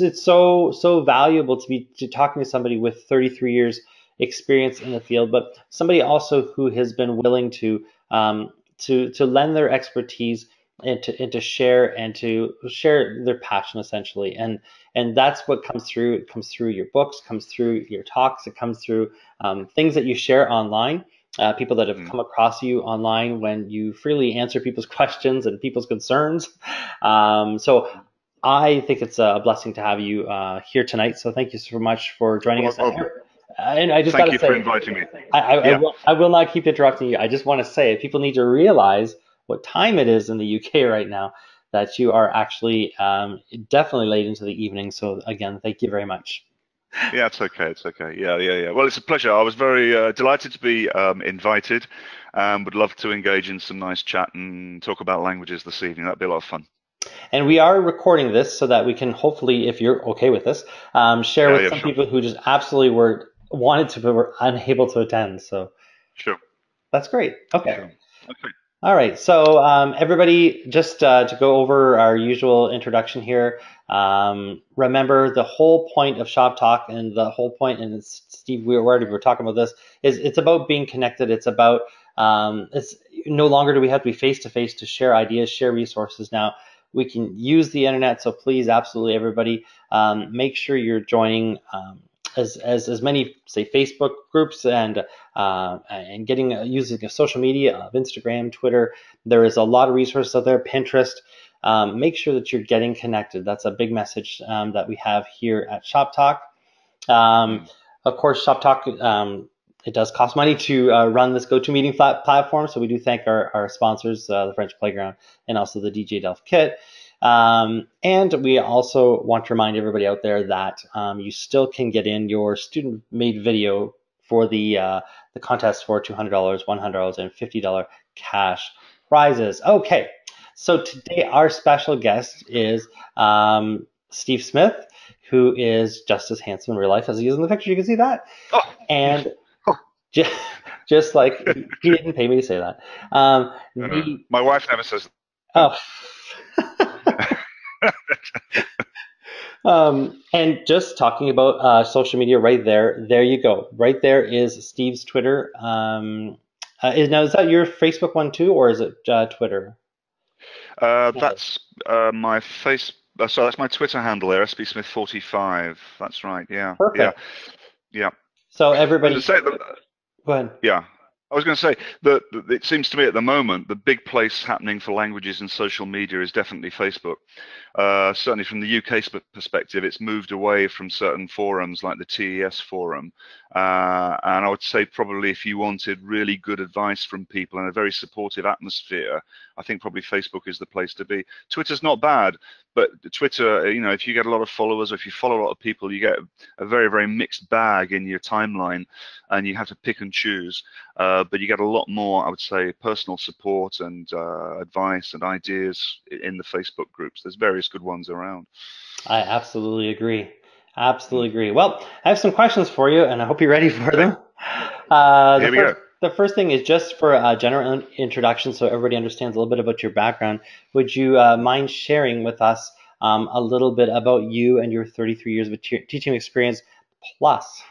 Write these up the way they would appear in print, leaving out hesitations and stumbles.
it's so valuable to be talking to somebody with 33 years experience in the field, but somebody also who has been willing to lend their expertise and to share their passion essentially, and that's what comes through. It comes through your books, comes through your talks, it comes through things that you share online. People that have come across you online when you freely answer people's questions and people's concerns. So I think it's a blessing to have you here tonight. So thank you so much for joining us. And I just got Thank to you for say, inviting me. I Yeah. I will not keep interrupting you. I just want to say people need to realize what time it is in the UK right now, that you are actually definitely late into the evening. So again, thank you very much. Yeah, it's okay. It's okay. Yeah, yeah, yeah. Well, it's a pleasure. I was very delighted to be invited. Would love to engage in some nice chat and talk about languages this evening. That'd be a lot of fun. And we are recording this so that we can hopefully, if you're okay with this, share Yeah, with yeah, some sure, people who just absolutely wanted to but were unable to attend. So sure, that's great. Okay. sure. Okay. All right, so everybody, just to go over our usual introduction here, remember the whole point of Shop Talk and the whole point, and it's, Steve, we were talking about this, is it's about being connected. It's about, it's no longer do we have to be face to face to share ideas, share resources. Now we can use the internet, so please, absolutely everybody, make sure you're joining as many, say, Facebook groups and getting using a social media of Instagram, Twitter. There is a lot of resources out there, Pinterest. Make sure that you're getting connected. That's a big message that we have here at Shop Talk. Um, of course, Shop Talk, it does cost money to run this GoToMeeting platform. So we do thank our sponsors, the French Playground and also the DJ Delph Kit. And we also want to remind everybody out there that you still can get in your student-made video for the contest for $200, $100, and $50 cash prizes. Okay, so today our special guest is Steve Smith, who is just as handsome in real life as he is in the picture. You can see that. Oh, And just like he didn't pay me to say that. The my wife never says that. oh. And just talking about social media right there, there you go. Right there is Steve's Twitter. Is that your Facebook one too, or is it Twitter? That's my face. So that's my Twitter handle there, SBSmith45. That's right. Yeah, yeah, Perfect. yeah. So And to everybody, say that, go ahead. yeah. I was going to say that it seems to me at the moment the big place happening for languages and social media is definitely Facebook. Certainly from the UK perspective, it's moved away from certain forums like the TES forum. And I would say probably if you wanted really good advice from people and a very supportive atmosphere, I think probably Facebook is the place to be. Twitter's not bad, but Twitter, you know, if you get a lot of followers or if you follow a lot of people, you get a very, very mixed bag in your timeline and you have to pick and choose. But you get a lot more, I would say, personal support and advice and ideas in the Facebook groups. There's various good ones around. I absolutely agree. Absolutely agree. Well, I have some questions for you, and I hope you're ready for Okay, them. Uh, the here we first, go. the first thing is just for a general introduction, so everybody understands a little bit about your background. Would you mind sharing with us a little bit about you and your 33 years of teaching experience plus?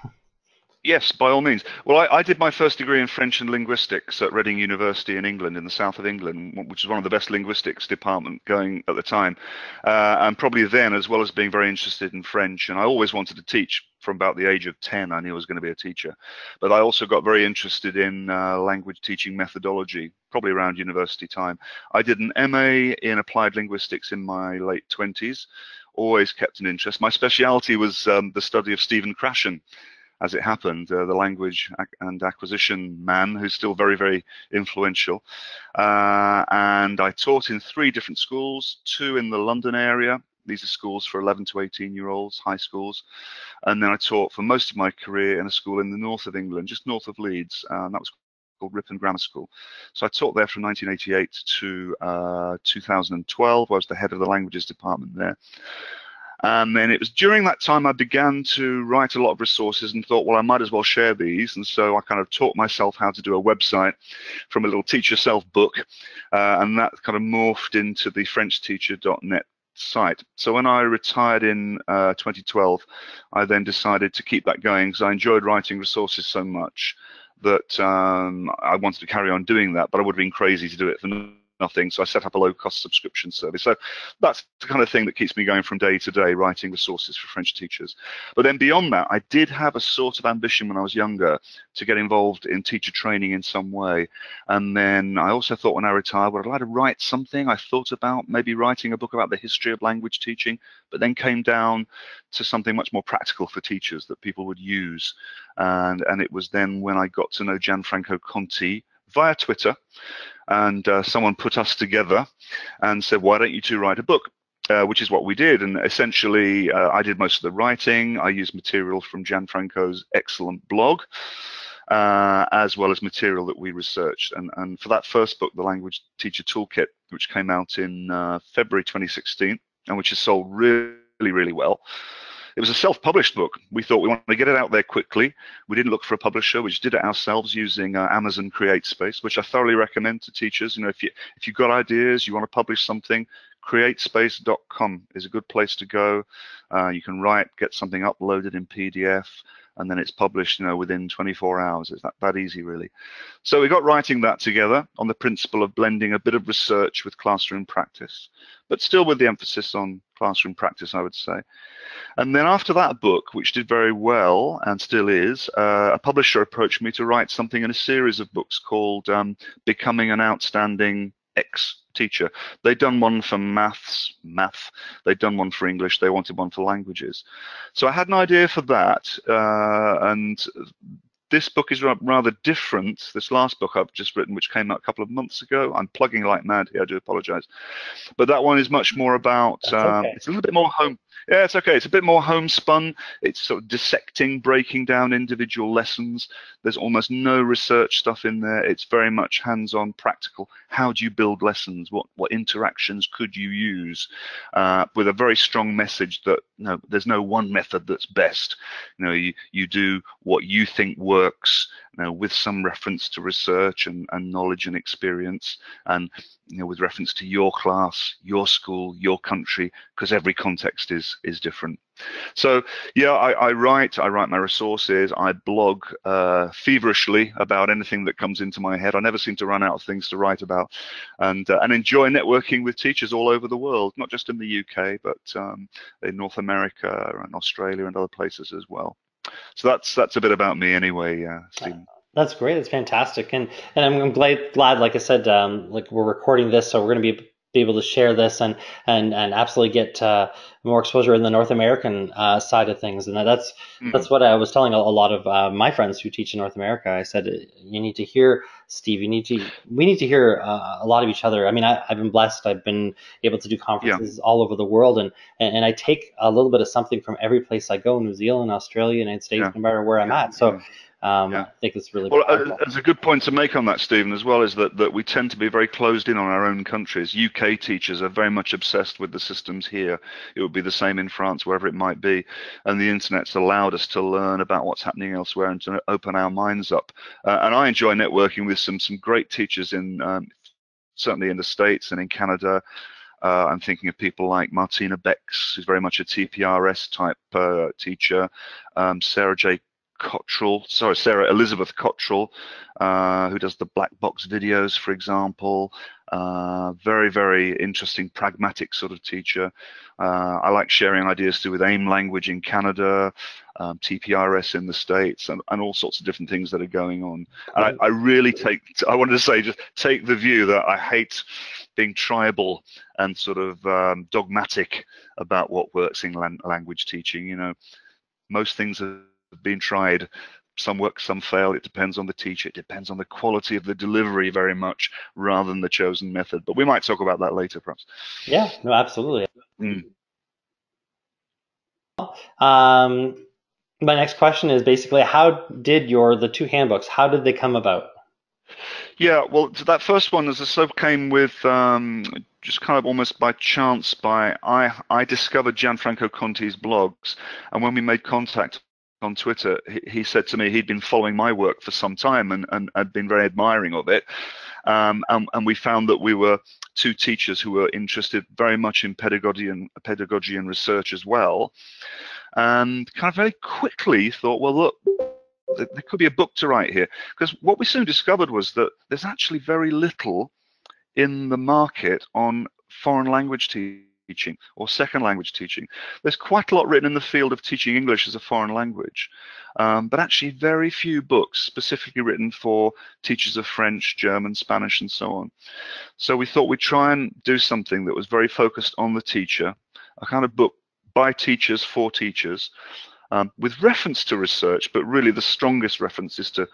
Yes, by all means. Well, I did my first degree in French and linguistics at Reading University in England, in the south of England, which is one of the best linguistics department going at the time. And probably then, as well as being very interested in French, and I always wanted to teach from about the age of 10, I knew I was going to be a teacher. But I also got very interested in language teaching methodology, probably around university time. I did an MA in applied linguistics in my late 20s, always kept an interest. My speciality was the study of Stephen Krashen, as it happened, the language and acquisition man, who's still very, very influential. And I taught in 3 different schools, 2 in the London area. These are schools for 11 to 18-year-olds, high schools. And then I taught for most of my career in a school in the north of England, just north of Leeds. And that was called Ripon Grammar School. So I taught there from 1988 to 2012. I was the head of the languages department there. And then it was during that time I began to write a lot of resources and thought, well, I might as well share these. And so I kind of taught myself how to do a website from a little teach yourself book. And that kind of morphed into the FrenchTeacher.net site. So when I retired in 2012, I then decided to keep that going because I enjoyed writing resources so much that I wanted to carry on doing that, but I would have been crazy to do it for nothing. So I set up a low-cost subscription service. So that's the kind of thing that keeps me going from day to day, writing resources for French teachers. But then beyond that, I did have a sort of ambition when I was younger to get involved in teacher training in some way. And then I also thought when I retired, would I like to write something? I thought about maybe writing a book about the history of language teaching, but then came down to something much more practical for teachers that people would use. And it was then when I got to know Gianfranco Conti via Twitter, and someone put us together and said, why don't you two write a book? Which is what we did. And essentially, I did most of the writing. I used material from Gianfranco's excellent blog, as well as material that we researched. And for that first book, The Language Teacher Toolkit, which came out in February 2016, and which has sold really, really well. It was a self-published book. We thought we wanted to get it out there quickly. We didn't look for a publisher. We just did it ourselves using Amazon CreateSpace, which I thoroughly recommend to teachers. You know, if you've got ideas, you want to publish something, createspace.com is a good place to go. You can write, get something uploaded in PDF, and then it's published, you know, within 24 hours. It's that easy, really. So we got writing that together on the principle of blending a bit of research with classroom practice, but still with the emphasis on classroom practice, I would say. And then after that book, which did very well and still is, a publisher approached me to write something in a series of books called Becoming an Outstanding X Teacher. They'd done one for math. They'd done one for English. They wanted one for languages. So I had an idea for that, and this book is rather different. This last book I've just written, which came out a couple of months ago, I'm plugging like mad here, I do apologize. But that one is much more about, Okay. it's a little bit more home. Yeah, it's okay. It's a bit more homespun. It's sort of dissecting, breaking down individual lessons. There's almost no research stuff in there. It's very much hands-on, practical. How do you build lessons? What interactions could you use? With a very strong message that, you know, there's no one method that's best. You know, you do what you think works, you know, with some reference to research and knowledge and experience, and, you know, with reference to your class, your school, your country, because every context is different. So yeah, I write my resources. I blog feverishly about anything that comes into my head. I never seem to run out of things to write about, and enjoy networking with teachers all over the world, not just in the UK, but in North America and Australia and other places as well. So that's a bit about me anyway, Stephen. That's great. That's fantastic. And I'm glad, like I said, like we're recording this, so we're going to be able to share this and absolutely get more exposure in the North American side of things. And that's what I was telling a lot of my friends who teach in North America. I said, you need to hear Steve. We need to hear a lot of each other. I mean, I've been blessed. I've been able to do conferences all over the world, and I take a little bit of something from every place I go: New Zealand, Australia, United States, no matter where I'm at. So. I think it's really well. There's a good point to make on that, Stephen, as well, is that we tend to be very closed in on our own countries. UK teachers are very much obsessed with the systems here. It would be the same in France, wherever it might be. And the internet's allowed us to learn about what's happening elsewhere and to open our minds up. And I enjoy networking with some great teachers in certainly in the States and in Canada. I'm thinking of people like Martina Becks, who's very much a TPRS type teacher, Sarah Elizabeth Cottrell, who does the black box videos, for example. Very, very interesting, pragmatic sort of teacher. I like sharing ideas to do with AIM language in Canada, TPRS in the States, and all sorts of different things that are going on. And I really I wanted to say, just take the view that I hate being tribal and sort of dogmatic about what works in language teaching. You know, most things have been tried. Some work, some fail. It depends on the teacher. It depends on the quality of the delivery very much, rather than the chosen method. But we might talk about that later, perhaps. Yeah, no, absolutely. My next question is basically, how did the two handbooks, how did they come about? Yeah, well, that first one, as I said, came with just kind of almost by chance. I discovered Gianfranco Conti's blogs, and when we made contact on Twitter, he said to me he'd been following my work for some time and had been very admiring of it. And we found that we were two teachers who were interested very much in pedagogy and research as well. And kind of very quickly thought, well, look, there could be a book to write here. Because what we soon discovered was that there's actually very little in the market on foreign language teaching or second language teaching. There's quite a lot written in the field of teaching English as a foreign language, but actually very few books specifically written for teachers of French, German, Spanish, and so on. So we thought we'd try and do something that was very focused on the teacher, a kind of book by teachers for teachers, with reference to research, but really the strongest reference is to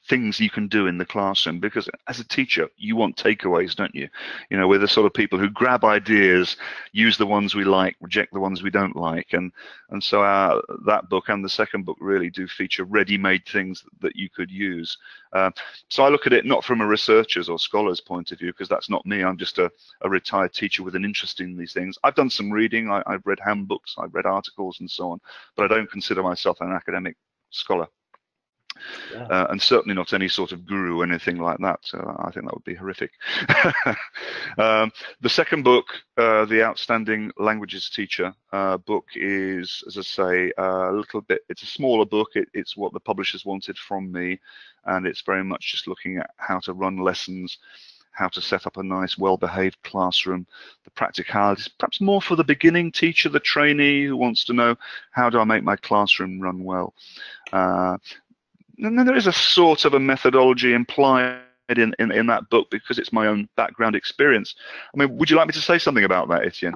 things you can do in the classroom, because as a teacher you want takeaways, don't you? You know, we're the sort of people who grab ideas, use the ones we like, reject the ones we don't like, and so that book and the second book really do feature ready-made things that you could use. So I look at it not from a researcher's or scholar's point of view, because that's not me. I'm just a retired teacher with an interest in these things. I've done some reading, I've read handbooks, I've read articles and so on, but I don't consider myself an academic scholar. Yeah. And certainly not any sort of guru or anything like that. So I think that would be horrific. The second book, The Outstanding Languages Teacher book, is, as I say, a little bit, it's a smaller book. It's what the publishers wanted from me. And it's very much just looking at how to run lessons, how to set up a nice, well-behaved classroom, the practicalities, perhaps more for the beginning teacher, the trainee who wants to know, how do I make my classroom run well? And then there is a sort of a methodology implied in that book, because it's my own background experience. I mean, would you like me to say something about that, Étienne?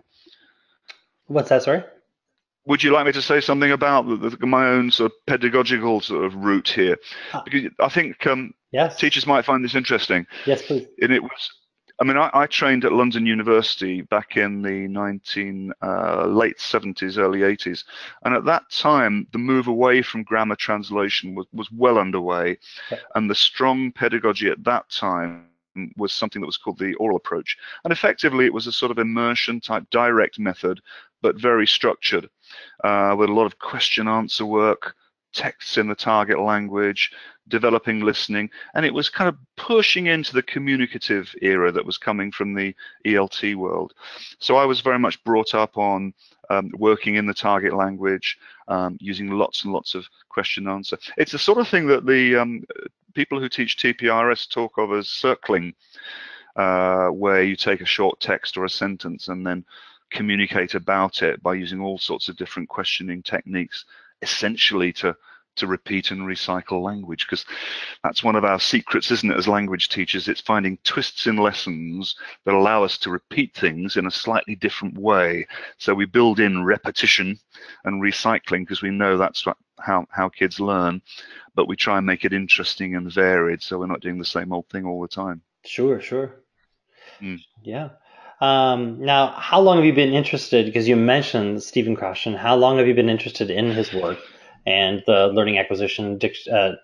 What's that, sorry? Would you like me to say something about my own sort of pedagogical sort of route here? Because I think yes. teachers might find this interesting. Yes, please. And it was, I mean, I trained at London University back in the late 70s, early 80s. And at that time, the move away from grammar translation was well underway. Okay. And the strong pedagogy at that time was something that was called the oral approach. And effectively, it was a sort of immersion type direct method, but very structured, with a lot of question answer work, texts in the target language, developing listening, and it was kind of pushing into the communicative era that was coming from the ELT world. So I was very much brought up on working in the target language, using lots and lots of question answer. It's the sort of thing that the people who teach TPRS talk of as circling, where you take a short text or a sentence and then communicate about it by using all sorts of different questioning techniques, essentially to repeat and recycle language, because that's one of our secrets, isn't it, as language teachers? It's finding twists in lessons that allow us to repeat things in a slightly different way. So we build in repetition and recycling, because we know that's how kids learn, but we try and make it interesting and varied, so we're not doing the same old thing all the time. Sure. Yeah. Now, how long have you been interested, because you mentioned Stephen Krashen, how long have you been interested in his work and the learning acquisition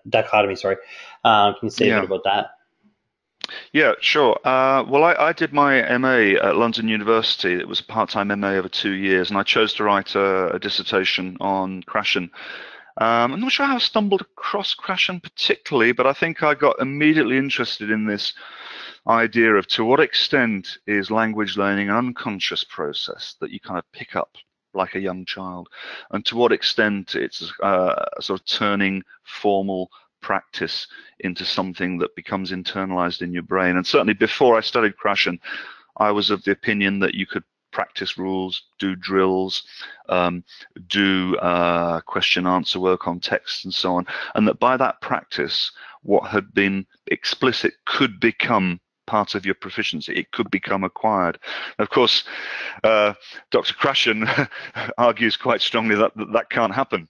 dichotomy? Sorry. Can you say a bit about that? Yeah, sure. Well, I did my MA at London University. It was a part-time MA over 2 years, and I chose to write a dissertation on Krashen. I'm not sure how I stumbled across Krashen particularly, but I think I got immediately interested in this idea of, to what extent is language learning an unconscious process that you kind of pick up like a young child, and to what extent it's sort of turning formal practice into something that becomes internalized in your brain. And certainly before I studied Krashen, I was of the opinion that you could practice rules, do drills, do question answer work on text and so on, and that by that practice, what had been explicit could become part of your proficiency. It could become acquired. Of course, Dr. Krashen argues quite strongly that that can't happen.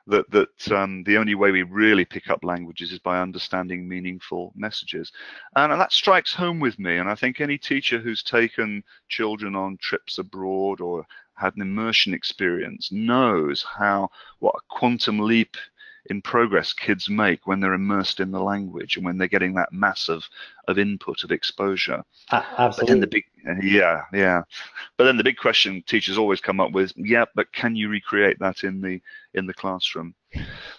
That the only way we really pick up languages is by understanding meaningful messages. And that strikes home with me. And I think any teacher who's taken children on trips abroad or had an immersion experience knows what a quantum leap in progress kids make when they're immersed in the language and when they're getting that mass of input, of exposure. But then the Absolutely. big, yeah, yeah. But then the big question teachers always come up with, yeah, but can you recreate that in the classroom?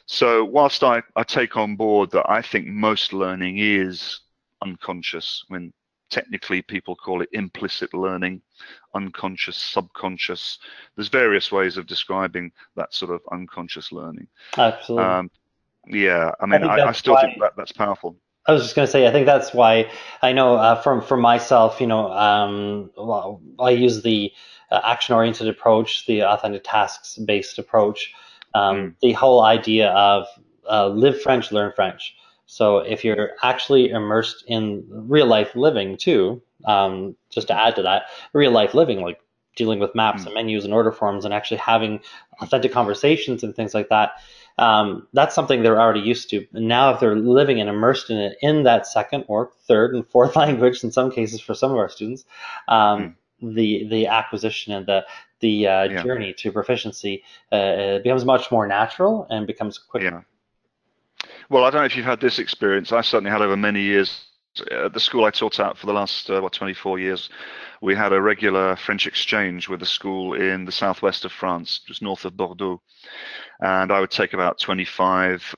So whilst I take on board that I think most learning is unconscious, when technically people call it implicit learning, unconscious, subconscious. There's various ways of describing that sort of unconscious learning. Absolutely. Um, yeah, I I mean, think I that's still think why. that that's powerful. I was just going to say, I think that's why I know from myself, well, I use the action-oriented approach, the authentic tasks-based approach, Mm, the whole idea of live French, learn French. So if you're actually immersed in real life living too, just to mm, add to that, real life living, like dealing with maps mm, and menus and order forms and actually having authentic conversations and things like that, that's something they're already used to. And now, if they're living and immersed in it in that second or third and fourth language, in some cases for some of our students, mm, the acquisition and the yeah, journey to proficiency becomes much more natural and becomes quicker. yeah. Well, I don't know if you've had this experience. I certainly had over many years. At the school I taught at for the last 24 years, we had a regular French exchange with a school in the southwest of France, just north of Bordeaux. And I would take about 25,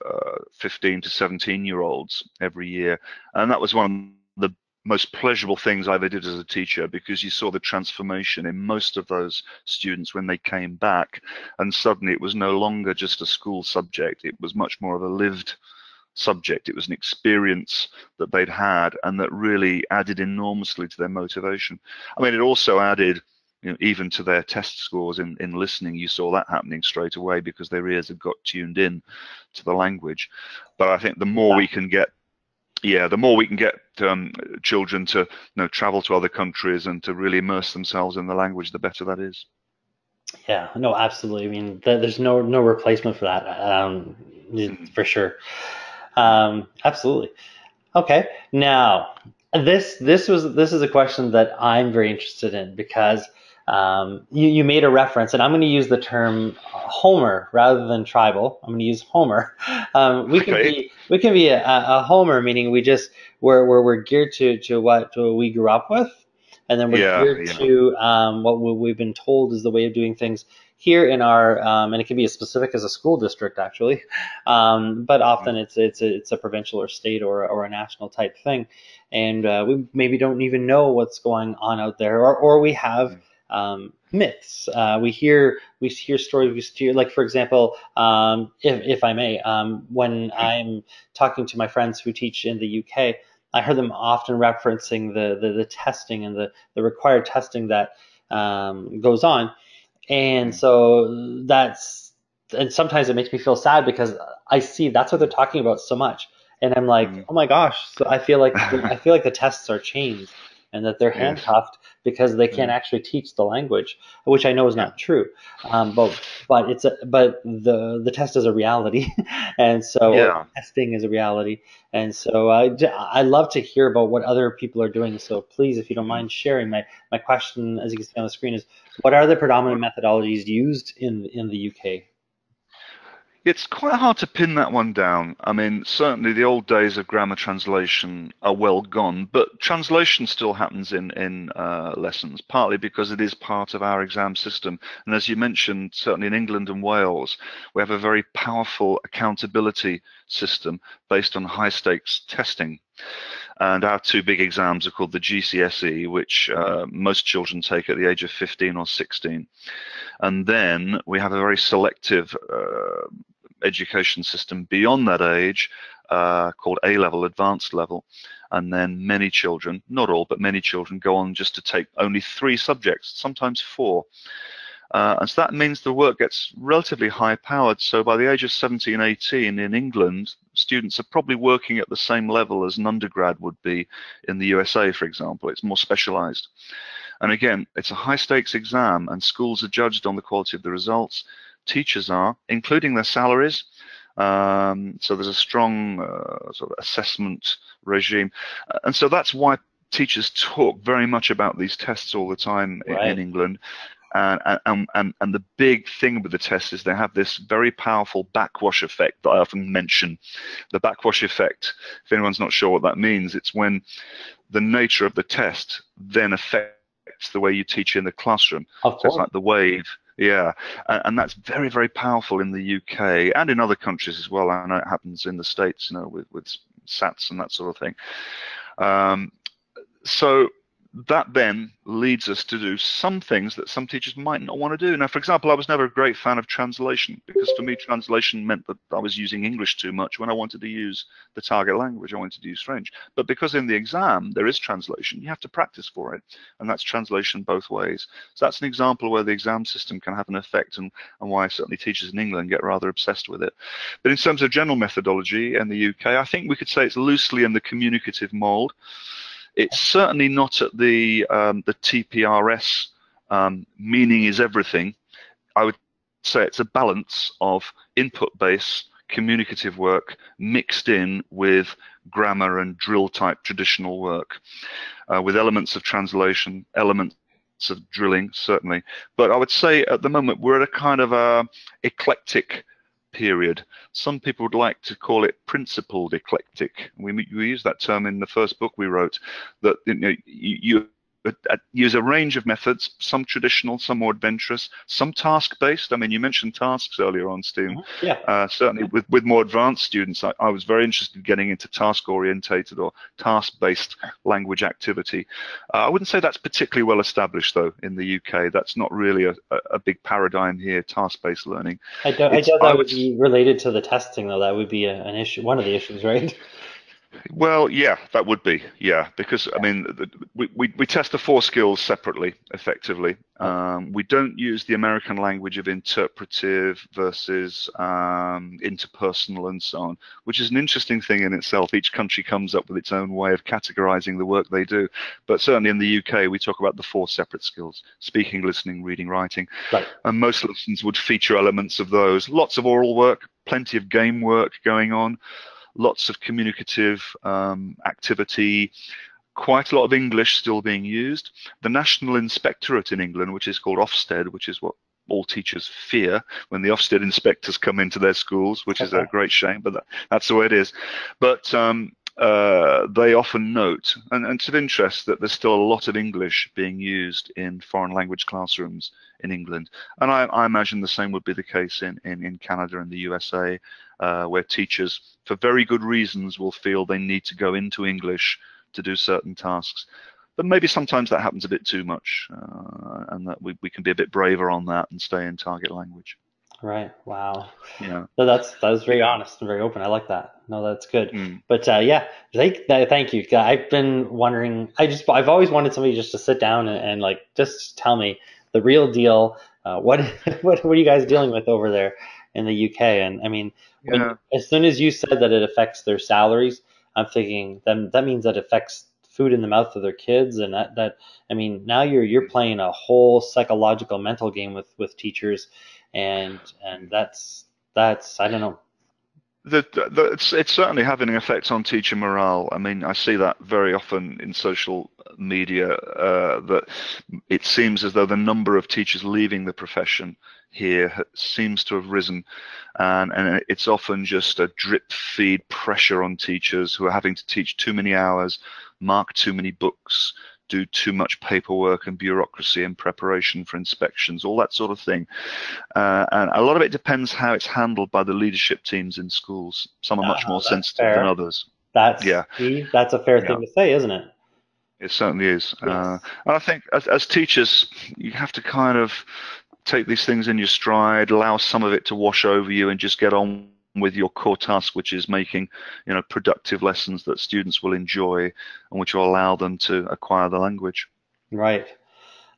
15 to 17-year-olds every year. And that was one of the most pleasurable things I ever did as a teacher, because you saw the transformation in most of those students when they came back. And suddenly it was no longer just a school subject. It was much more of a lived subject. It was an experience that they'd had and that really added enormously to their motivation. I mean, it also added, even to their test scores in listening. You saw that happening straight away because their ears had got tuned in to the language. But I think the more we Exactly. can get, yeah, the more we can get children to travel to other countries and to really immerse themselves in the language, the better that is. Yeah, no, absolutely. I mean, there's no replacement for that, Mm, for sure. mm, Absolutely. Okay. Now, this is a question that I'm very interested in because you made a reference, and I'm going to use the term Homer rather than tribal. I'm going to use Homer. okay. We can be a Homer, meaning we're geared to what we grew up with, and then we're Yeah, geared yeah. to what we've been told is the way of doing things here in our and it can be as specific as a school district actually, but Mm, often it's a provincial or state or a national type thing, and we maybe don't even know what's going on out there, or we have mm, myths. We hear stories. We hear, like for example, if I may, when mm, I'm talking to my friends who teach in the UK, I heard them often referencing the testing and the required testing that goes on, and mm, so and sometimes it makes me feel sad because I see that's what they're mm, talking about so much, and I'm like, mm. oh my gosh. So I feel like the tests are chains and that they're Yes. handcuffed because they can't Yeah. actually teach the language, which I know is Yeah. not true. But the test is a reality, and so or Yeah. testing is a reality, and so I love to hear about what other people are doing. So please, if you don't Mm. mind sharing, my question, as you can see on the screen, is what are the predominant methodologies used in the UK? It's quite hard to pin that one down. I mean, certainly the old days of grammar translation are well gone, but translation still happens in lessons, partly because it is part of our exam system. And as you mentioned, certainly in England and Wales, we have a very powerful accountability system based on high stakes testing. And our two big exams are called the GCSE, which most children take at the age of 15 or 16. And then we have a very selective education system beyond that age called A level, advanced level. And then many children, not all, but many children go on just to take only 3 subjects, sometimes 4. And so that means the work gets relatively high powered. So by the age of 17, 18 in England, students are probably working at the same level as an undergrad would be in the USA, for example. It's more specialized. And again, it's a high stakes exam, and schools are judged on the quality of the results. Teachers are, including their salaries. So there's a strong sort of assessment regime. And so that's why teachers talk very much about these tests all the time in Right. England. And the big thing with the test is they have this very powerful backwash effect that I often mention. The backwash effect, if anyone's not sure what that means, it's when the nature of the test then affects the way you teach in the classroom. Of So it's course. like the wave. Yeah, and that's very, very powerful in the UK and in other countries as well. I know it happens in the States, with SATs and that sort of thing. So that then leads us to do some things that some teachers might not want to do. Now, for example, I was never a great fan of translation, because for me, translation meant that I was using English too much when I wanted to use the target language. I wanted to use French. But because in the exam there is translation, you have to practice for it, and that's translation both ways. So that's an example where the exam system can have an effect, and why certainly teachers in England get rather obsessed with it. But in terms of general methodology in the UK, I think we could say it's loosely in the communicative mold. It's certainly not at the TPRS, meaning is everything. I would say it's a balance of input-based communicative work mixed in with grammar and drill-type traditional work, with elements of translation, elements of drilling, certainly. But I would say at the moment we're at a kind of a eclectic period. Some people would like to call it principled eclectic. We use that term in the first book we wrote, that you use a range of methods, some traditional, some more adventurous, some task-based. I mean, you mentioned tasks earlier on, Steve. Yeah. Certainly with more advanced students, I was very interested in getting into task-orientated or task-based language activity. I wouldn't say that's particularly well established, though, in the UK. That's not really a big paradigm here, task-based learning. I doubt that would be related to the testing, though. That would be an issue, one of the issues, right? Well, yeah, that would be, yeah, because I mean, we test the 4 skills separately, effectively. We don't use the American language of interpretive versus interpersonal and so on, which is an interesting thing in itself. Each country comes up with its own way of categorizing the work they do. But certainly in the UK, we talk about the 4 separate skills: speaking, listening, reading, writing. Right. And most lessons would feature elements of those. Lots of oral work, plenty of game work going on, lots of communicative activity, quite a lot of English still being used. The National Inspectorate in England, which is called Ofsted, which is what all teachers fear when the Ofsted inspectors come into their schools, which is a great shame, but that's the way it is. But they often note, and it's of interest, that there's still a lot of English being used in foreign language classrooms in England. And I imagine the same would be the case in Canada and the USA, where teachers, for very good reasons, will feel they need to go into English to do certain tasks. But maybe sometimes that happens a bit too much, and that we can be a bit braver on that and stay in target language. Right. Wow. Yeah. So that was very honest and very open. I like that. No, that's good. Mm. But yeah, thank you. I've been wondering. I've always wanted somebody just to sit down and like just tell me the real deal. What what are you guys dealing with over there in the UK? And I mean, as soon as you said that it affects their salaries, I'm thinking then that means that affects food in the mouth of their kids, and that I mean, now you're playing a whole psychological mental game with teachers, and that's I don't know. It's certainly having an effect on teacher morale. I mean, I see that very often in social media, that it seems as though the number of teachers leaving the profession here seems to have risen, and it's often just a drip feed pressure on teachers who are having to teach too many hours, mark too many books, do too much paperwork and bureaucracy and preparation for inspections, all that sort of thing. And a lot of it depends how it's handled by the leadership teams in schools. Some are much more sensitive than others. That's a fair thing to say, isn't it? It certainly is. Yes. And I think as teachers, you have to kind of take these things in your stride, allow some of it to wash over you, and just get on with your core task, which is making, productive lessons that students will enjoy and which will allow them to acquire the language. Right.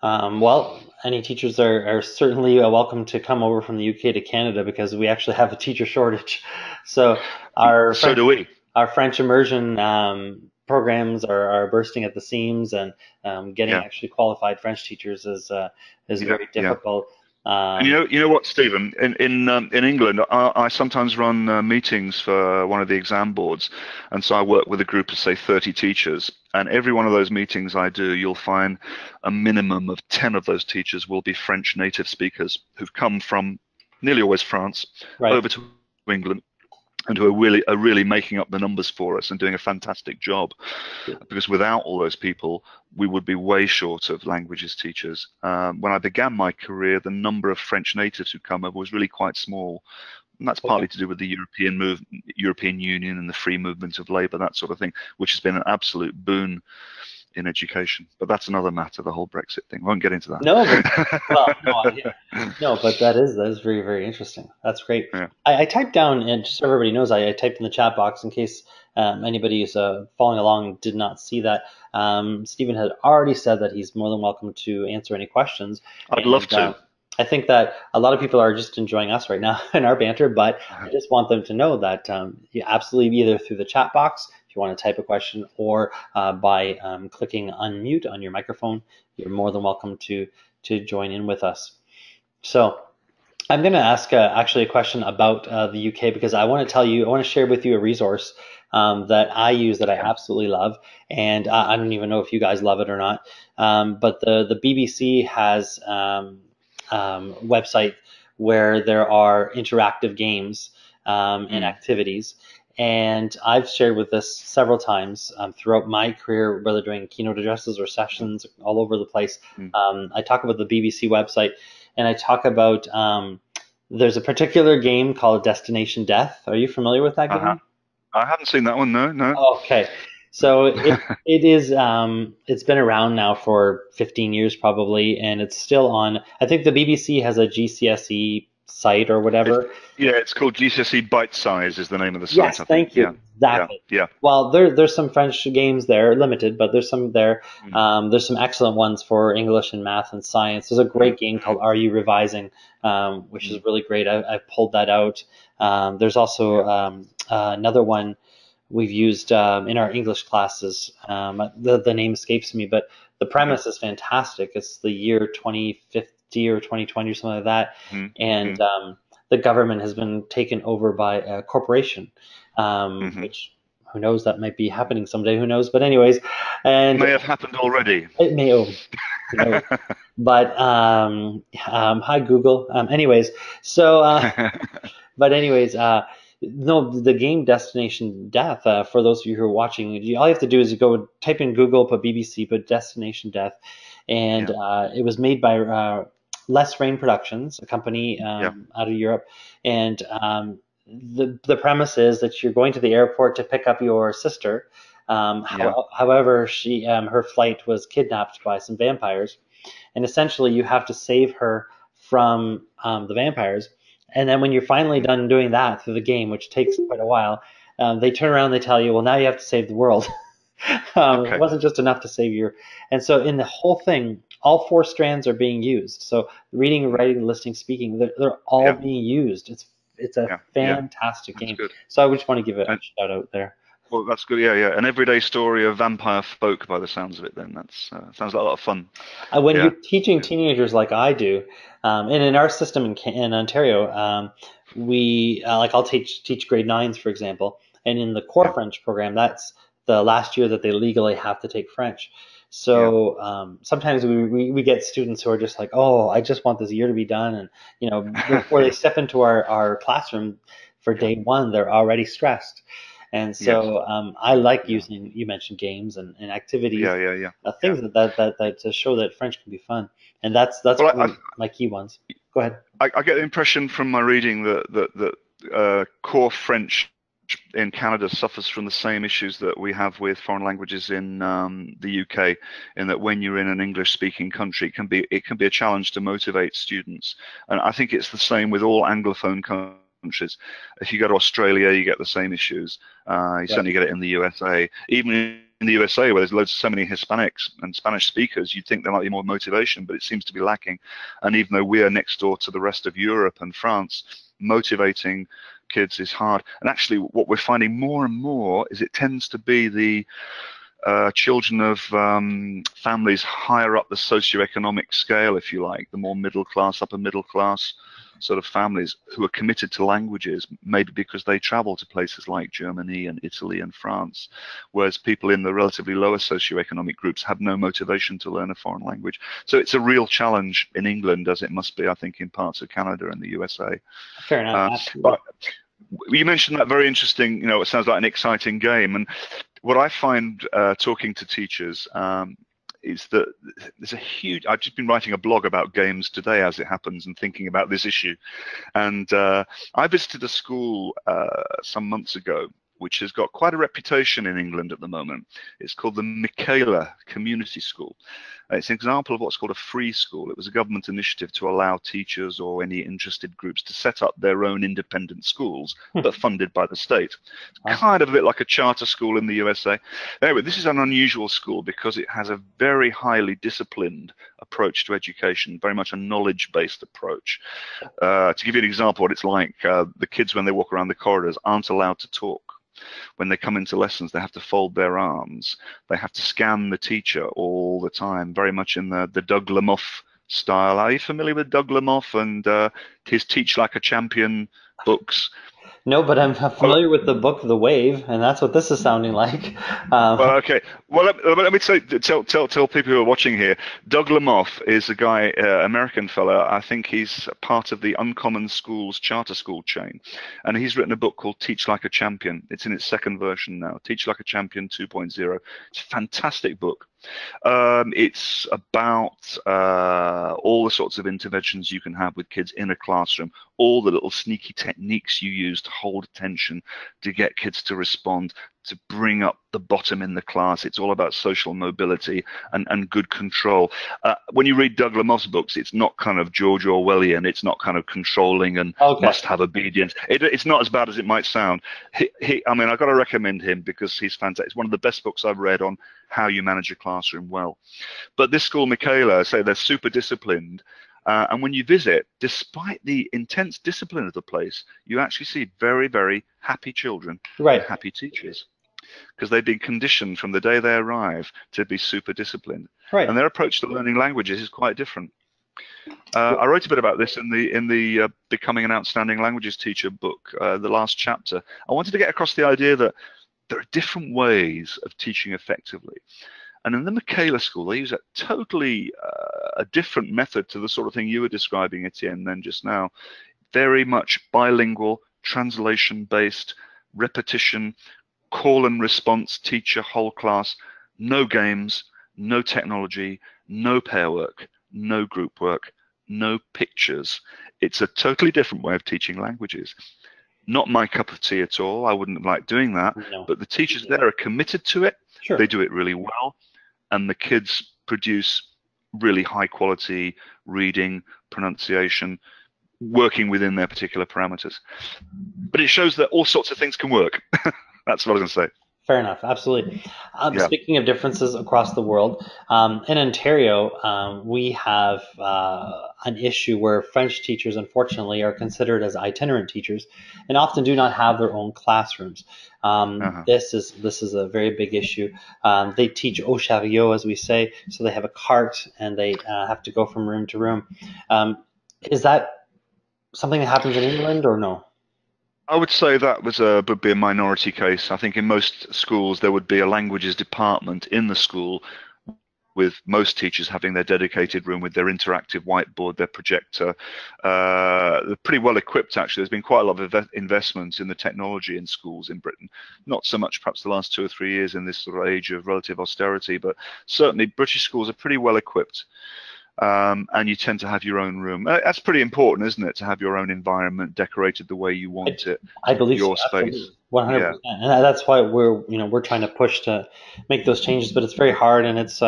Well, any teachers are certainly welcome to come over from the UK to Canada, because we actually have a teacher shortage. So do we. Our French immersion programs are bursting at the seams, and getting actually qualified French teachers is very difficult. And you know what, Stephen? In England, I sometimes run meetings for one of the exam boards, and so I work with a group of say 30 teachers. And every one of those meetings I do, you'll find a minimum of 10 of those teachers will be French native speakers who've come from nearly always France Right. over to England, and who are really making up the numbers for us and doing a fantastic job. Because without all those people, we would be way short of languages teachers. When I began my career, the number of French natives who come over was really quite small. And that's Okay. partly to do with the European Union and the free movement of labour, that sort of thing, which has been an absolute boon in education. But that's another matter, the whole Brexit thing. We won't get into No, but well, no, that. no, but that is very, very interesting. That's great. Yeah. I typed down, and just so everybody knows, I typed in the chat box in case anybody who's following along did not see that. Stephen had already said that he's more than welcome to answer any questions, I'd love and to. I think that a lot of people are just enjoying us right now in our banter, but I just want them to know that you absolutely either through the chat box if you want to type a question or by clicking unmute on your microphone, you're more than welcome to join in with us. So I'm going to ask actually a question about the UK because I want to share with you a resource that I use that I absolutely love, and I don't even know if you guys love it or not. But the BBC has website where there are interactive games and activities. And I've shared with this several times throughout my career, whether doing keynote addresses or sessions all over the place. I talk about the BBC website, and I talk about there's a particular game called Destination Death. Are you familiar with that Uh-huh. game? I haven't seen that one, no. Okay, so it is it's been around now for 15 years probably, and it's still on. I think the BBC has a GCSE site or It's, whatever. yeah, it's called GCSE Bite Size is the name of the site, Yes, I think. thank Yeah, you. yeah, Exactly. yeah. Well, there's some French games there, limited, but there's some there. Mm, There's some excellent ones for English and math and science. There's a mm, great game called Are You Revising, which is mm, really great. I've pulled that out. There's also yeah, another one we've used in our English classes. The name escapes me, but the mm, premise is fantastic. It's the year 2050 or 2020 or something like that, mm, and mm, the government has been taken over by a corporation, mm. which who knows, that might be happening someday. Who knows? But anyways, and May have happened already. it may. Oh, who knows? But hi Google. Anyways, so but anyways, no, the game Destination Death. For those of you who are watching, all you have to do is you go type in Google, put BBC, put Destination Death, and Yeah, it was made by Less Rain Productions, a company yeah, out of Europe, and the premise is that you're going to the airport to pick up your sister. yeah. However, her flight was kidnapped by some vampires, and essentially you have to save her from the vampires. And then when you're finally Mm, done doing that through the game, which takes quite a while, they turn around and they tell you, well, now you have to save the world. It okay. wasn't just enough to save your. And so in the whole thing, all four strands are being used. So reading, Mm, writing, listening, speaking, they're all yeah, being used. It's a yeah, yeah. fantastic That's game. good. So I just want to give it a And shout out there. well, that's good. Yeah, yeah. An everyday story of vampire folk, by the sounds of it. Then that's sounds like a lot of fun. When Yeah, you're teaching yeah, teenagers like I do, and in our system in Ontario, we like I'll teach grade nines, for example, and in the core yeah, French program, that's the last year that they legally have to take French. yeah, So sometimes we get students who are just like, oh, I just want this year to be done, and before they step into our classroom for yeah. day one, they're already stressed. And Yes. so I like Yeah, using, you mentioned games and activities, yeah, yeah, yeah, yeah. things that to show that French can be fun, and that's Well, one of my key ones. Go ahead. I get the impression from my reading that core French in Canada suffers from the same issues that we have with foreign languages in the UK, in that when you're in an English-speaking country, it can be a challenge to motivate students, and I think it's the same with all Anglophone countries. If you go to Australia, you get the same issues. You Right. certainly get it in the USA. Even in the USA, where there's so many Hispanics and Spanish speakers, you'd think there might be more motivation, but it seems to be lacking. And even though we are next door to the rest of Europe and France, motivating kids is hard. And actually, what we're finding more and more is it tends to be children of families higher up the socioeconomic scale, if you like, the more middle class, upper middle class sort of families who are committed to languages, maybe because they travel to places like Germany and Italy and France, whereas people in the relatively lower socioeconomic groups have no motivation to learn a foreign language. So it's a real challenge in England, as it must be, I think, in parts of Canada and the USA. Fair enough. But you mentioned that very interesting, it sounds like an exciting game. And what I find talking to teachers is that there's a huge, I've just been writing a blog about games today as it happens and thinking about this issue. And I visited a school some months ago, which has got quite a reputation in England at the moment. It's called the Michaela Community School. It's an example of what's called a free school. It was a government initiative to allow teachers or any interested groups to set up their own independent schools, but funded by the state. It's kind of a bit like a charter school in the USA. Anyway, this is an unusual school because it has a very highly disciplined approach to education, very much a knowledge-based approach. To give you an example of what it's like, the kids, when they walk around the corridors, aren't allowed to talk. When they come into lessons, they have to fold their arms. They have to scan the teacher all the time, very much in the Doug Lemmoff style. Are you familiar with Doug Lemmoff and his Teach Like a Champion books? No, but I'm familiar with the book The Wave, and that's what this is sounding like. Well, okay. Well, let me tell people who are watching here. Doug Lemmoff is a guy, American fella. I think he's part of the Uncommon Schools charter school chain, and he's written a book called Teach Like a Champion. It's in its second version now. Teach Like a Champion 2.0. It's a fantastic book. It's about all the sorts of interventions you can have with kids in a classroom, all the little sneaky techniques you use to hold attention, to get kids to respond, to bring up the bottom in the class. It's all about social mobility and good control. When you read Doug Lemmoff's books, it's not kind of George Orwellian. It's not kind of controlling and must have obedience. It's not as bad as it might sound. I mean, I've got to recommend him because he's fantastic. It's one of the best books I've read on how you manage a classroom well. But this school, Michaela, say they're super disciplined. And when you visit, despite the intense discipline of the place, you actually see very, very happy children and happy teachers, because they've been conditioned from the day they arrive to be super disciplined. And their approach to learning languages is quite different. I wrote a bit about this in the Becoming an Outstanding Languages Teacher book, the last chapter. I wanted to get across the idea that there are different ways of teaching effectively. And in the Michaela School, they use a totally a different method to the sort of thing you were describing, Étienne, then just now. Very much bilingual, translation-based, repetition, call and response, teacher, whole class, no games, no technology, no pair work, no group work, no pictures. It's a totally different way of teaching languages. Not my cup of tea at all. I wouldn't like doing that. No. But the teachers there are committed to it. Sure. They do it really well. And the kids produce really high quality reading, pronunciation, working within their particular parameters. But it shows that all sorts of things can work. That's what I was going to say. Fair enough. Absolutely. Speaking of differences across the world, in Ontario, we have an issue where French teachers, unfortunately, are considered as itinerant teachers and often do not have their own classrooms. This is a very big issue. They teach au chariot, as we say, so they have a cart and they have to go from room to room. Is that something that happens in England or no? I would say that would be a minority case. I think in most schools there would be a languages department in the school, with most teachers having their dedicated room with their interactive whiteboard, their projector. They're pretty well equipped, actually. There's been quite a lot of investment in the technology in schools in Britain. Not so much perhaps the last 2 or 3 years in this sort of age of relative austerity, but certainly British schools are pretty well equipped. And you tend to have your own room. That's pretty important, isn't it, to have your own environment decorated the way you want it. I believe your so, space. 100%. Yeah. And that's why we're trying to push to make those changes, but it's very hard, and it's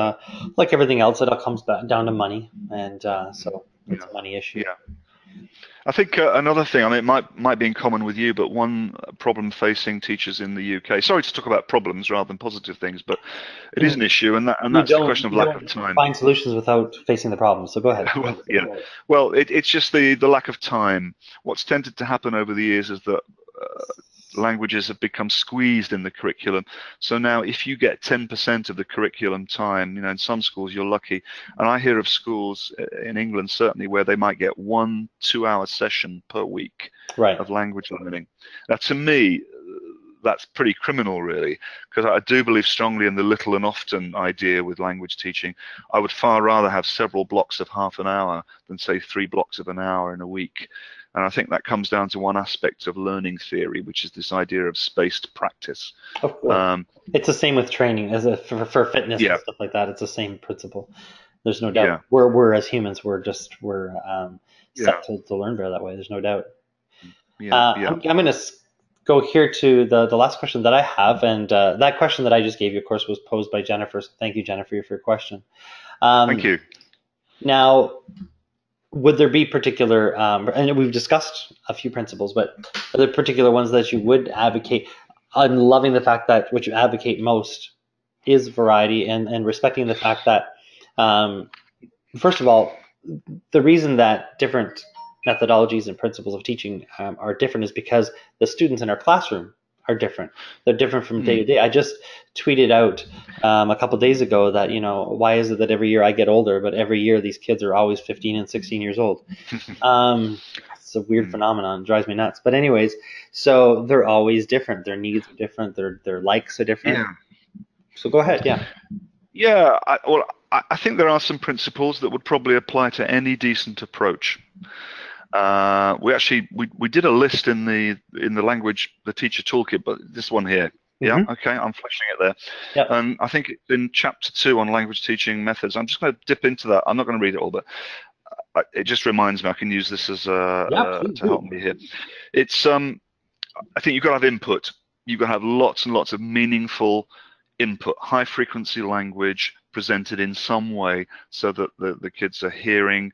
like everything else, it all comes back down to money, and so it's a money issue. Yeah. I think another thing, I mean, it might be in common with you, but one problem facing teachers in the UK, sorry to talk about problems rather than positive things, but it is an issue, and that's the question of lack of time. Find solutions without facing the problems, so go ahead. Well, it's just the lack of time. What's tended to happen over the years is that languages have become squeezed in the curriculum. So now if you get 10% of the curriculum time, in some schools you're lucky. And I hear of schools in England certainly where they might get 1 2-hour session per week of language learning. Now to me, that's pretty criminal, really, because I do believe strongly in the little and often idea with language teaching. I would far rather have several blocks of half an hour than, say, 3 blocks of an hour in a week. And I think that comes down to one aspect of learning theory, which is this idea of spaced practice. Of course. It's the same with training, for fitness and stuff like that. It's the same principle. There's no doubt. We're as humans, we're set to learn better that way. There's no doubt. I'm going to go here to the last question that I have, and that question that I just gave you, of course, was posed by Jennifer. So thank you, Jennifer, for your question. Thank you. Now, would there be particular, and we've discussed a few principles, but are there particular ones that you would advocate? I'm loving the fact that what you advocate most is variety and respecting the fact that, first of all, the reason that different methodologies and principles of teaching are different is because the students in our classroom are different. They're different from day to day. I just tweeted out a couple of days ago that, why is it that every year I get older, but every year these kids are always 15 and 16 years old? It's a weird phenomenon. It drives me nuts. But anyways, so they're always different. Their needs are different. Their likes are different. Yeah. So go ahead. Yeah. Yeah. I think there are some principles that would probably apply to any decent approach. We did a list in the the teacher toolkit, but this one here. Yeah, okay, I'm flashing it there. Yep. And I think in chapter 2 on language teaching methods, I'm just going to dip into that. I'm not going to read it all, but it just reminds me I can use this as to help me here. It's I think you've got to have input. You've got to have lots and lots of meaningful input, high frequency language presented in some way so that the kids are hearing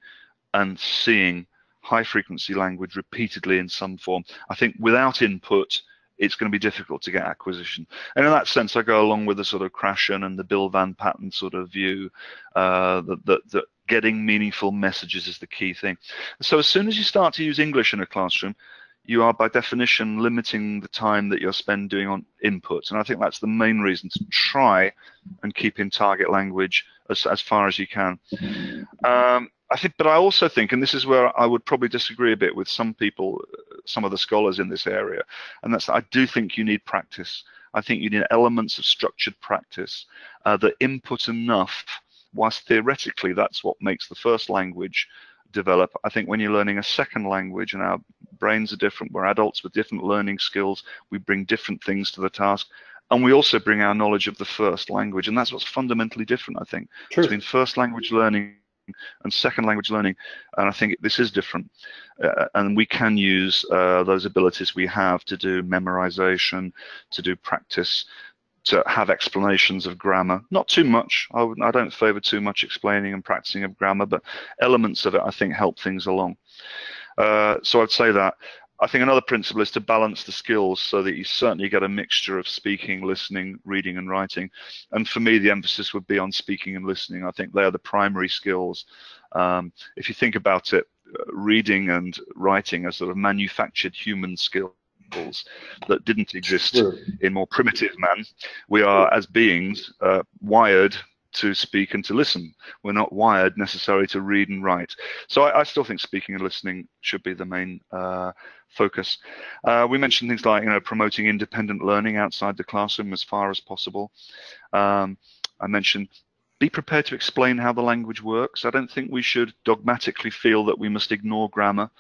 and seeing high frequency language repeatedly in some form. I think without input, it's going to be difficult to get acquisition. And in that sense, I go along with the sort of Krashen and the Bill Van Patten sort of view that getting meaningful messages is the key thing. So as soon as you start to use English in a classroom, you are by definition limiting the time that you're spending doing on input. And I think that's the main reason to try and keep in target language as far as you can. But I also think, and this is where I would probably disagree a bit with some people, some of the scholars in this area, and that's, I do think you need practice. I think you need elements of structured practice that input enough, whilst theoretically that's what makes the first language develop. I think when you're learning a second language, and our brains are different, we're adults with different learning skills, we bring different things to the task, and we also bring our knowledge of the first language, and that's what's fundamentally different, I think, between first language learning and second language learning. And I think this is different, and we can use those abilities we have to do memorization, to do practice, to have explanations of grammar. Not too much. I don't favor too much explaining and practicing of grammar, but elements of it I think help things along. So I'd say that. I think another principle is to balance the skills so that you certainly get a mixture of speaking, listening, reading, and writing. And for me, the emphasis would be on speaking and listening. I think they are the primary skills. If you think about it, reading and writing are sort of manufactured human skills that didn't exist in more primitive man. We are, as beings, wired to speak and to listen. We're not wired necessarily to read and write. So I still think speaking and listening should be the main focus. We mentioned things like, promoting independent learning outside the classroom as far as possible. I mentioned be prepared to explain how the language works. I don't think we should dogmatically feel that we must ignore grammar.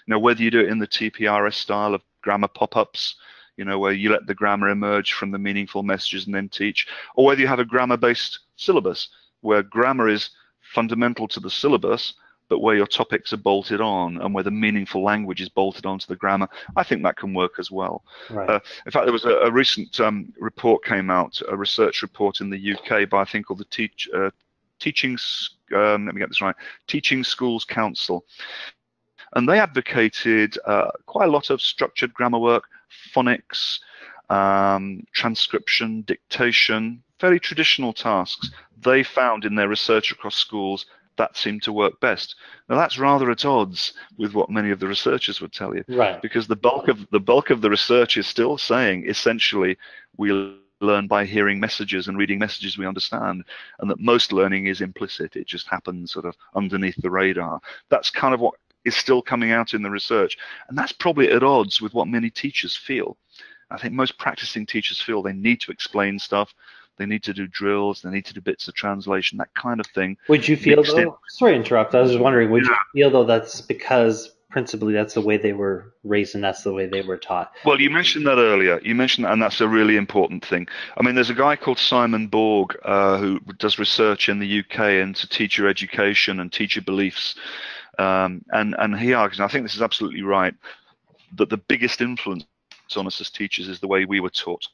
Whether you do it in the TPRS style of grammar pop-ups, where you let the grammar emerge from the meaningful messages and then teach, or whether you have a grammar-based syllabus where grammar is fundamental to the syllabus, but where your topics are bolted on and where the meaningful language is bolted onto the grammar, I think that can work as well. Right. In fact, there was a recent report came out, a research report in the UK by a thing called the Teaching Schools Council. And they advocated quite a lot of structured grammar work, phonics, transcription, dictation, fairly traditional tasks. They found in their research across schools that seemed to work best. Now that's rather at odds with what many of the researchers would tell you, Right. because the bulk of the research is still saying essentially we learn by hearing messages and reading messages we understand, and that most learning is implicit. It just happens sort of underneath the radar. That's kind of what is still coming out in the research, and that's probably at odds with what many teachers feel. I think most practicing teachers feel they need to explain stuff, they need to do drills, they need to do bits of translation, that kind of thing. Would you feel Mixed in. though? Sorry to interrupt. I was just wondering. Would you feel though that's because principally that's the way they were raised and that's the way they were taught? Well, you mentioned that earlier. You mentioned that, and that's a really important thing. I mean, there's a guy called Simon Borg who does research in the UK into teacher education and teacher beliefs, and he argues, and I think this is absolutely right, that the biggest influence on us as teachers is the way we were taught.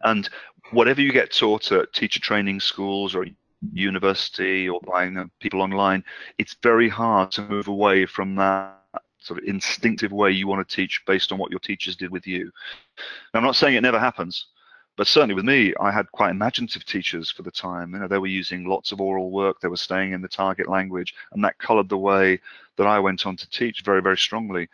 And whatever you get taught at teacher training schools or university or by people online, it's very hard to move away from that sort of instinctive way you want to teach based on what your teachers did with you. Now, I'm not saying it never happens, but certainly with me, I had quite imaginative teachers for the time. You know, they were using lots of oral work, they were staying in the target language, and that colored the way that I went on to teach very, very strongly.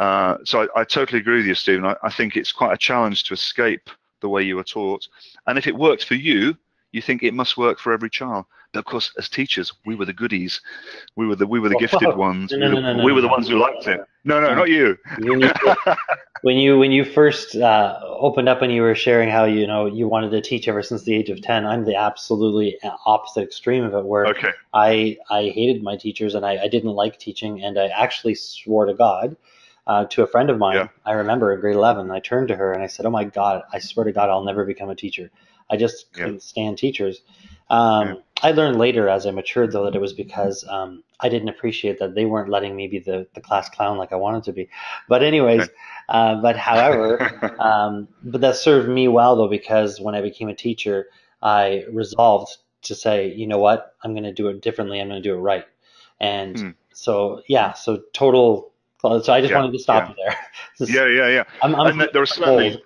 So I totally agree with you, Stephen. I think it's quite a challenge to escape the way you were taught. And if it worked for you, you think it must work for every child. But of course, as teachers, we were the goodies. We were the gifted ones. We were the ones who liked it. No, not you. When you first opened up and you were sharing how you wanted to teach ever since the age of 10, I'm the absolutely opposite extreme of it, where Okay. I hated my teachers and I didn't like teaching, and I actually swore to God. To a friend of mine, Yeah. I remember in grade 11, I turned to her and I said, "Oh my God, I swear to God, I'll never become a teacher. I just couldn't stand teachers." I learned later as I matured, though, that it was because I didn't appreciate that they weren't letting me be the class clown like I wanted to be. But anyways, but that served me well, though, because when I became a teacher, I resolved to say, you know what, I'm going to do it differently. I'm going to do it right. And so total. So I just wanted to stop you there. Yeah. I'm And there are certainly,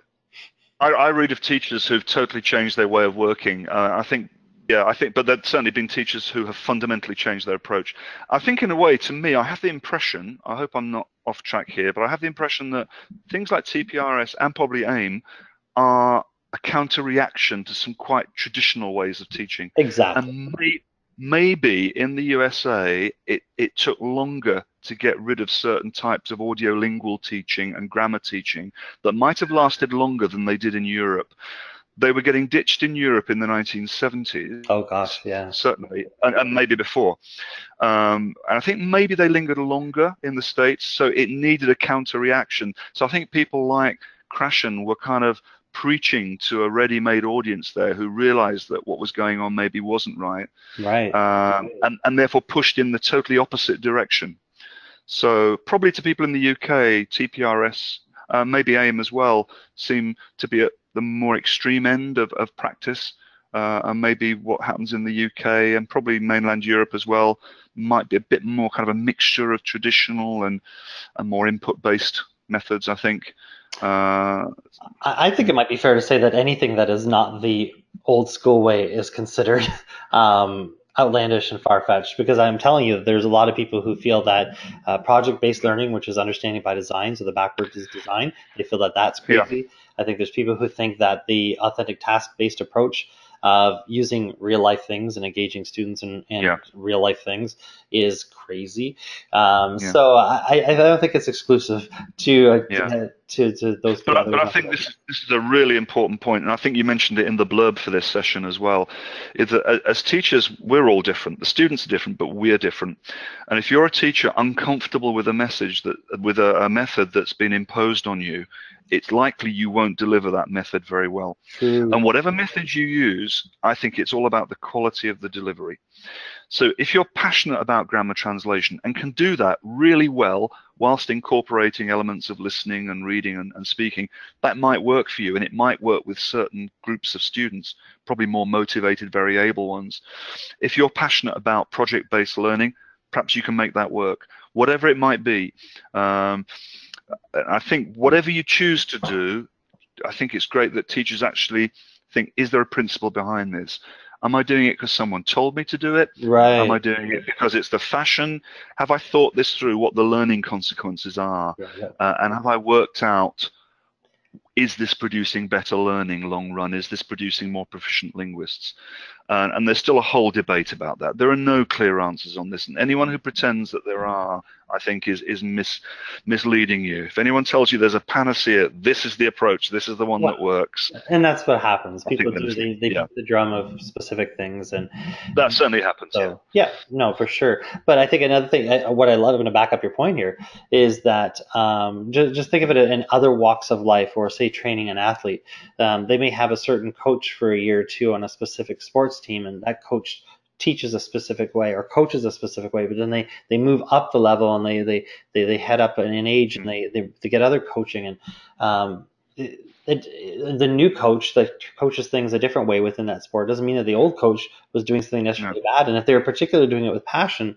old. I read of teachers who've totally changed their way of working. I think, but there've certainly been teachers who have fundamentally changed their approach. I think in a way, to me, I have the impression, I hope I'm not off track here, but I have the impression that things like TPRS and probably AIM are a counter-reaction to some quite traditional ways of teaching. Exactly. And maybe in the USA, it took longer to get rid of certain types of audiolingual teaching and grammar teaching that might have lasted longer than they did in Europe. They were getting ditched in Europe in the 1970s. Oh gosh, yeah. Certainly, and maybe before. And I think maybe they lingered longer in the States, so it needed a counter-reaction. So I think people like Krashen were kind of preaching to a ready-made audience there who realized that what was going on maybe wasn't right. Right. And therefore pushed in the totally opposite direction. So probably to people in the UK, TPRS, maybe AIM as well, seem to be at the more extreme end of practice. And maybe what happens in the UK and probably mainland Europe as well might be a bit more kind of a mixture of traditional and more input-based methods, I think. I think it might be fair to say that anything that is not the old school way is considered outlandish and far-fetched, because I'm telling you, there's a lot of people who feel that project-based learning, which is understanding by design, so the backwards is design, they feel that that's crazy. Yeah. I think there's people who think that the authentic task-based approach of using real-life things and engaging students in real-life things is crazy. So I don't think it's exclusive to those people. But I think this is a really important point, and I think you mentioned it in the blurb for this session as well, is that as teachers, we're all different. The students are different, but we're different. And if you're a teacher uncomfortable with a method that's been imposed on you, it's likely you won't deliver that method very well. True. And whatever method you use, I think it's all about the quality of the delivery. So if you're passionate about grammar translation and can do that really well whilst incorporating elements of listening and reading and speaking, that might work for you, and it might work with certain groups of students, probably more motivated, very able ones. If you're passionate about project-based learning, perhaps you can make that work, whatever it might be. I think whatever you choose to do, I think it's great that teachers actually think, is there a principle behind this? Am I doing it because someone told me to do it? Am I Right. doing it because it's the fashion? Have I thought this through, what the learning consequences are? Yeah, yeah. And have I worked out, is this producing better learning long run? Is this producing more proficient linguists? And there's still a whole debate about that. There are no clear answers on this, and anyone who pretends that there are, I think, is misleading you. If anyone tells you there's a panacea, this is the approach, this is the one that Well, works, and that's what happens. I think People they're do, listening. they Yeah, beat the drum of specific things, and that certainly happens. Yeah. so, yeah, no, for sure. But I think another thing, what I love, I'm going to back up your point here, is that just think of it in other walks of life, or say training an athlete. They may have a certain coach for a year or two on a specific sports team, and that coach teaches a specific way or coaches a specific way, but then they move up the level, and they head up in age, and Mm. they get other coaching, and um, the new coach that coaches things a different way within that sport doesn't mean that the old coach was doing something No. necessarily bad. And if they're particularly doing it with passion,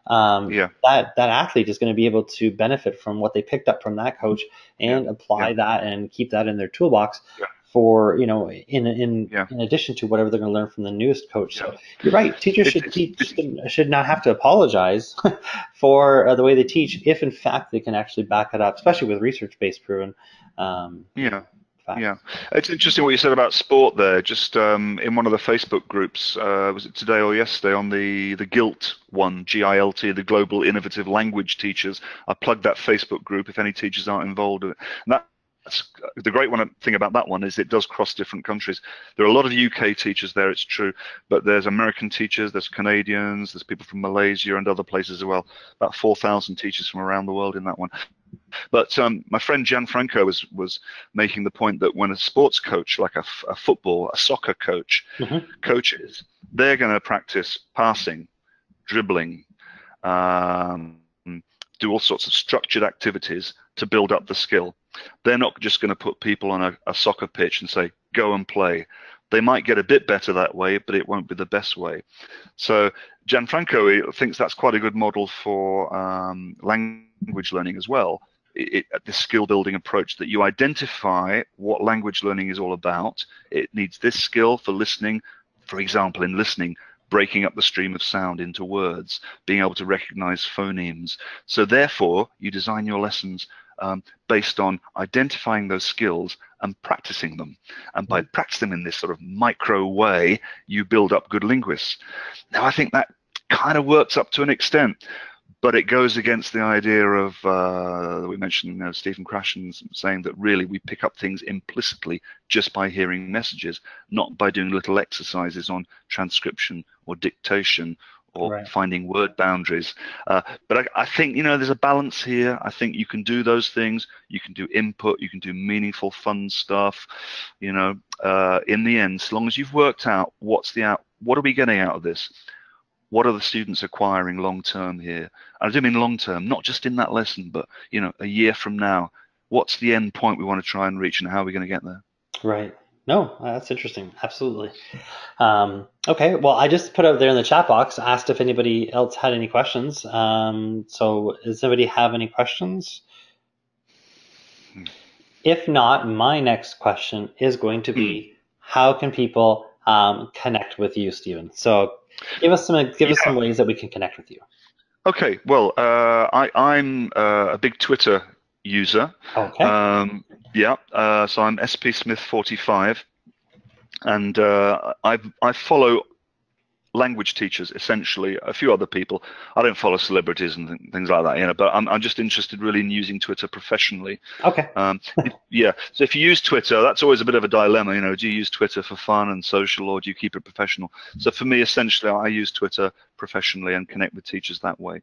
Yeah. that athlete is going to be able to benefit from what they picked up from that coach Yeah. and apply Yeah. that and keep that in their toolbox Yeah. for, in Yeah. addition to whatever they're going to learn from the newest coach. Yeah. So you're right. Teachers It's should it's teach it's should not have to apologize for the way they teach if in fact they can actually back it up, especially with research based proven yeah. facts. Yeah, it's interesting what you said about sport there. Just in one of the Facebook groups, was it today or yesterday, on the GILT one, GILT, the Global Innovative Language Teachers. I plugged that Facebook group if any teachers aren't involved. And that's the great thing about that one is it does cross different countries. There are a lot of UK teachers there, it's true, but there's American teachers, there's Canadians, there's people from Malaysia and other places as well. About 4,000 teachers from around the world in that one. But my friend Gianfranco was making the point that when a sports coach, like a soccer coach, Mm-hmm. coaches, they're going to practice passing, dribbling, um, do all sorts of structured activities to build up the skill. They're not just going to put people on a soccer pitch and say, go and play. They might get a bit better that way, but it won't be the best way. So Gianfranco thinks that's quite a good model for language learning as well. The skill building approach, that you identify what language learning is all about. It needs this skill for listening, for example, in listening, breaking up the stream of sound into words, being able to recognize phonemes. So therefore, you design your lessons based on identifying those skills and practicing them. And by practicing them in this sort of micro way, you build up good linguists. Now, I think that kind of works up to an extent. But it goes against the idea of, we mentioned Stephen Krashen saying that really we pick up things implicitly just by hearing messages, not by doing little exercises on transcription or dictation or Right. finding word boundaries. But I think, there's a balance here. I think you can do those things. You can do input. You can do meaningful, fun stuff. In the end, as long as you've worked out what are we getting out of this? What are the students acquiring long term here? I do mean long term, not just in that lesson, but a year from now. What's the end point we want to try and reach, and how are we going to get there? Right. No, that's interesting. Absolutely. Okay. Well, I just put out there in the chat box, asked if anybody else had any questions. So does anybody have any questions? If not, my next question is going to be, how can people connect with you, Steven? So give us some ways that we can connect with you. Okay. Well, I'm a big Twitter user. Okay. So I'm SPSmith45, and I follow language teachers, essentially, a few other people. I don't follow celebrities and things like that, but I'm just interested really in using Twitter professionally. Okay. So if you use Twitter, that's always a bit of a dilemma, do you use Twitter for fun and social, or do you keep it professional? So for me, essentially, I use Twitter professionally and connect with teachers that way,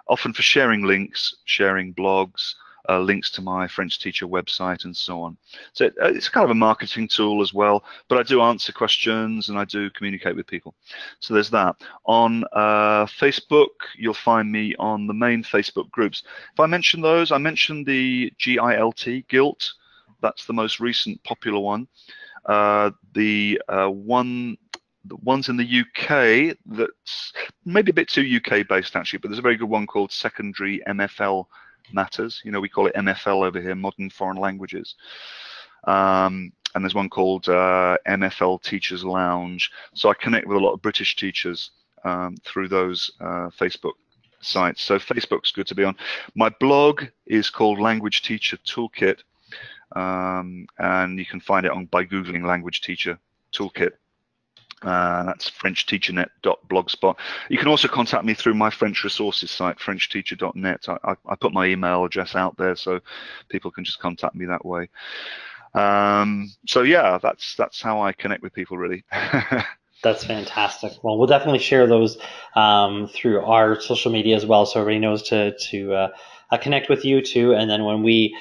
often for sharing links, sharing blogs, links to my French teacher website and so on. So it's kind of a marketing tool as well, but I do answer questions and I do communicate with people. So there's that. On Facebook, you'll find me on the main Facebook groups. If I mention those, I mentioned the GILT. That's the most recent popular one. The ones in the UK that's maybe a bit too UK based actually, but there's a very good one called Secondary MFL Matters. We call it MFL over here, Modern Foreign Languages. and there's one called MFL Teachers Lounge. So I connect with a lot of British teachers through those Facebook sites. So Facebook's good to be on. My blog is called Language Teacher Toolkit, and you can find it by Googling Language Teacher Toolkit. That's FrenchTeacherNet.blogspot. You can also contact me through my French resources site, FrenchTeacher.net. I put my email address out there so people can just contact me that way. So yeah, that's how I connect with people, really. That's fantastic. Well, we'll definitely share those through our social media as well, so everybody knows to connect with you too. And then when we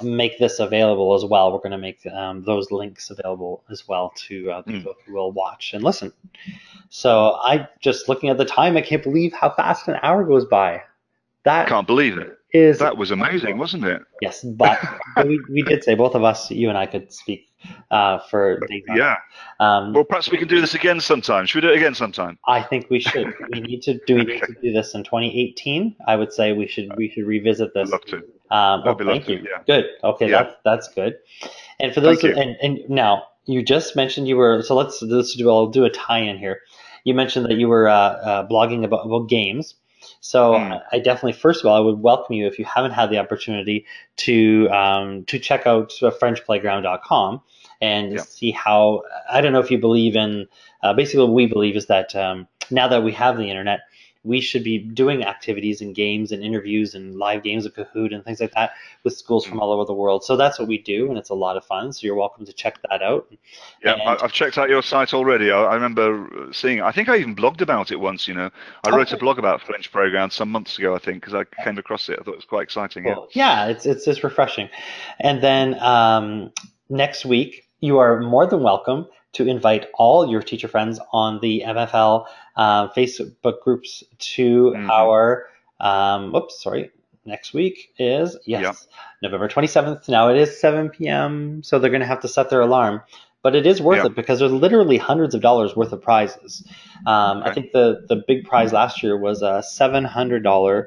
make this available as well, we're going to make those links available as well to people who will watch and listen. So I just looking at the time, I can't believe how fast an hour goes by. Can't believe it. That was amazing, wasn't it? Yes, but we did say, both of us, you and I, could speak for days. Yeah. Well, perhaps we can do this again sometime. Should we do it again sometime? I think we should. We need to do this in 2018. I would say we should revisit this. I'd love to. Thank you. Yeah. Good. Okay, yeah. That's good. And for those, and now you just mentioned you were. So I'll do a tie-in here. You mentioned that you were blogging about games. So I definitely, first of all, I would welcome you, if you haven't had the opportunity, to check out FrenchPlayground.com and see how. I don't know if you believe in. Basically, what we believe is that now that we have the internet, we should be doing activities and games and interviews and live games of Kahoot and things like that with schools from all over the world. So that's what we do, and it's a lot of fun. So you're welcome to check that out. Yeah, I've checked out your site already. I remember seeing. I think I even blogged about it once. I wrote a blog about French Playground some months ago, I think, because I came across it. I thought it was quite exciting. Cool. Yeah, it's just refreshing. And then next week, you are more than welcome to invite all your teacher friends on the MFL Facebook groups to our, next week is, November 27th. Now it is 7 p.m., so they're going to have to set their alarm. But it is worth it, because there's literally hundreds of dollars worth of prizes. I think the big prize last year was a $700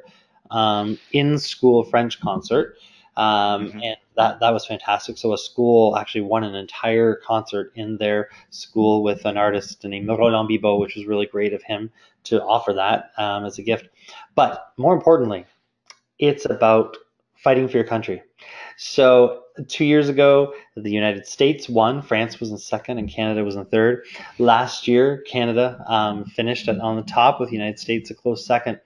in-school French concert. And that was fantastic. So a school actually won an entire concert in their school with an artist named Roland Bibot, which was really great of him to offer that as a gift. But more importantly, it's about fighting for your country. So 2 years ago, the United States won, France was in second, and Canada was in third. Last year, Canada finished on the top, with the United States a close second.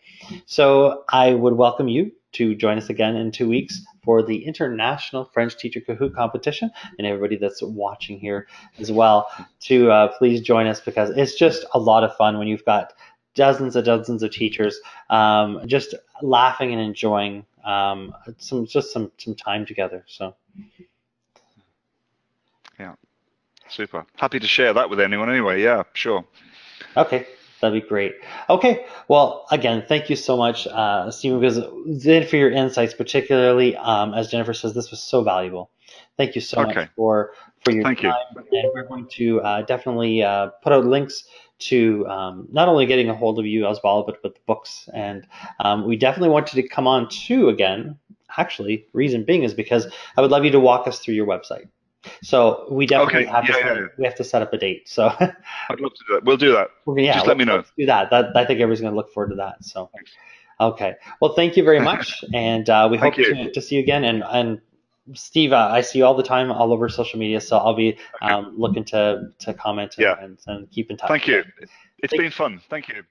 So I would welcome you to join us again in 2 weeks for the International French Teacher Kahoot competition, and everybody that's watching here as well to please join us, because it's just a lot of fun when you've got dozens of teachers just laughing and enjoying some time together. So yeah, super. Happy to share that with anyone anyway. Yeah, sure. Okay. That'd be great. Okay. Well, again, thank you so much, Steven, for your insights, particularly, as Jennifer says, this was so valuable. Thank you so much for your time. And we're going to definitely put out links to not only getting a hold of you as well, but with the books. And we definitely want you to come on too again. Actually, reason being is because I would love you to walk us through your website. So we definitely we have to set up a date. So I'd love to do that. We'll do that. Just let me know. Let's do that. I think everybody's going to look forward to that. So, okay. Well, thank you very much, and we hope to see you again. And Steve, I see you all the time all over social media, so I'll be looking to comment and keep in touch. Thank you. It's been fun. Thank you.